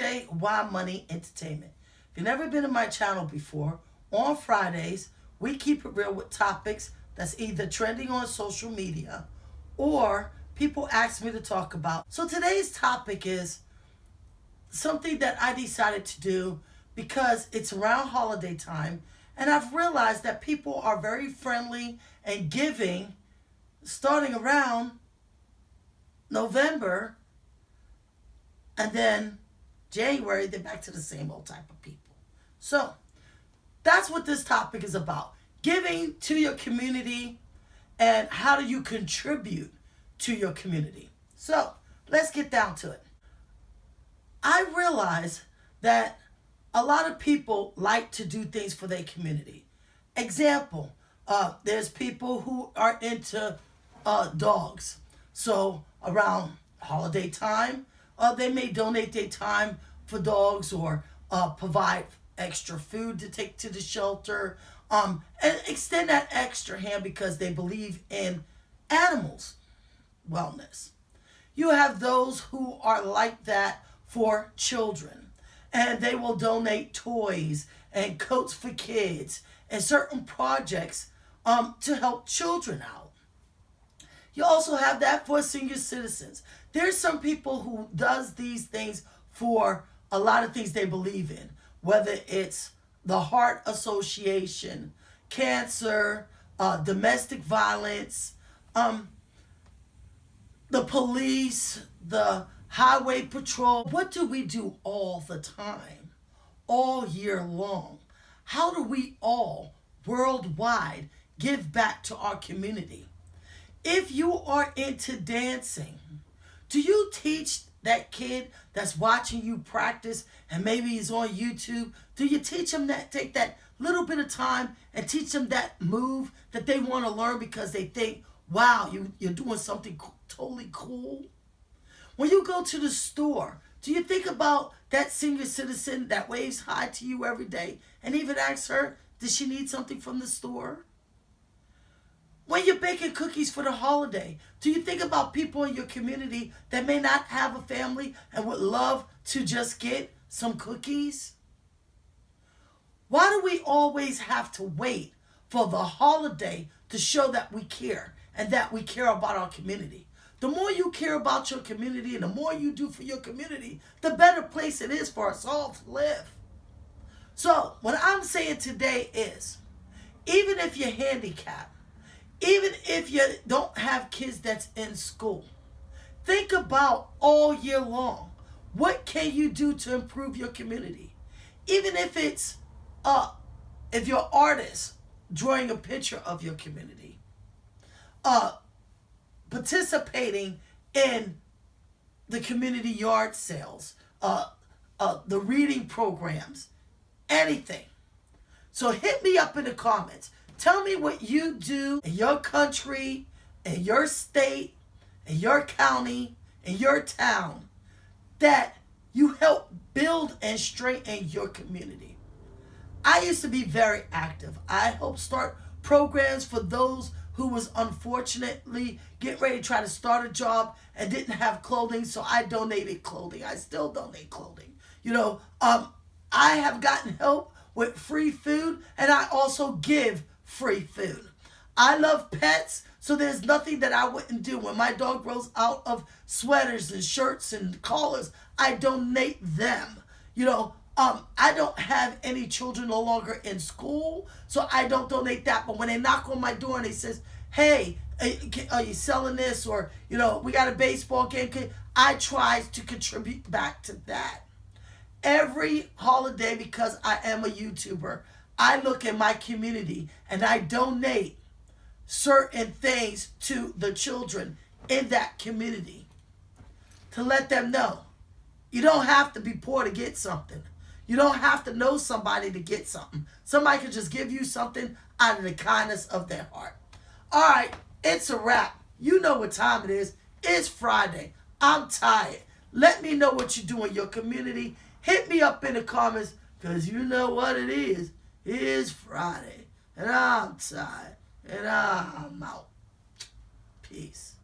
DJ Y Money Entertainment. If you've never been to my channel before, on Fridays, we keep it real with topics that's either trending on social media or people ask me to talk about. So today's topic is something that I decided to do because it's around holiday time, and I've realized that people are very friendly and giving starting around November, and then January, they're back to the same old type of people. So that's what this topic is about. Giving to your community and how do you contribute to your community. So let's get down to it. I realize that a lot of people like to do things for their community. Example, there's people who are into dogs. So around holiday time, they may donate their time for dogs or provide extra food to take to the shelter, and extend that extra hand because they believe in animals' wellness. You have those who are like that for children, and they will donate toys and coats for kids and certain projects to help children out. You also have that for senior citizens. There's some people who does these things for a lot of things they believe in, whether it's the Heart Association, cancer, domestic violence, the police, the highway patrol. What do we do all the time, all year long? How do we all worldwide give back to our community? If you are into dancing, do you teach that kid that's watching you practice and maybe he's on YouTube, do you teach them that, take that little bit of time and teach them that move that they want to learn because they think, wow, you're doing something totally cool? When you go to the store, do you think about that senior citizen that waves hi to you every day and even ask her, does she need something from the store? When you're baking cookies for the holiday, do you think about people in your community that may not have a family and would love to just get some cookies? Why do we always have to wait for the holiday to show that we care and that we care about our community? The more you care about your community and the more you do for your community, the better place it is for us all to live. So what I'm saying today is, even if you're handicapped, even if you don't have kids that's in school, think about all year long, what can you do to improve your community? Even if it's, if you're an artist, drawing a picture of your community, participating in the community yard sales, the reading programs, anything. So hit me up in the comments. Tell me what you do in your country, in your state, in your county, in your town, that you help build and strengthen your community. I used to be very active. I helped start programs for those who was unfortunately getting ready to try to start a job and didn't have clothing, so I donated clothing. I still donate clothing. I have gotten help with free food, and I also give free food. I love pets, so there's nothing that I wouldn't do. When my dog grows out of sweaters and shirts and collars, I donate them. I don't have any children no longer in school, so I don't donate that. But when they knock on my door and they says, hey, are you selling this? Or, we got a baseball game. I try to contribute back to that. Every holiday, because I am a YouTuber, I look at my community and I donate certain things to the children in that community to let them know you don't have to be poor to get something. You don't have to know somebody to get something. Somebody can just give you something out of the kindness of their heart. All right, it's a wrap. You know what time it is. It's Friday. I'm tired. Let me know what you do in your community. Hit me up in the comments, because you know what it is. It is Friday, and I'm tired, and I'm out. Peace.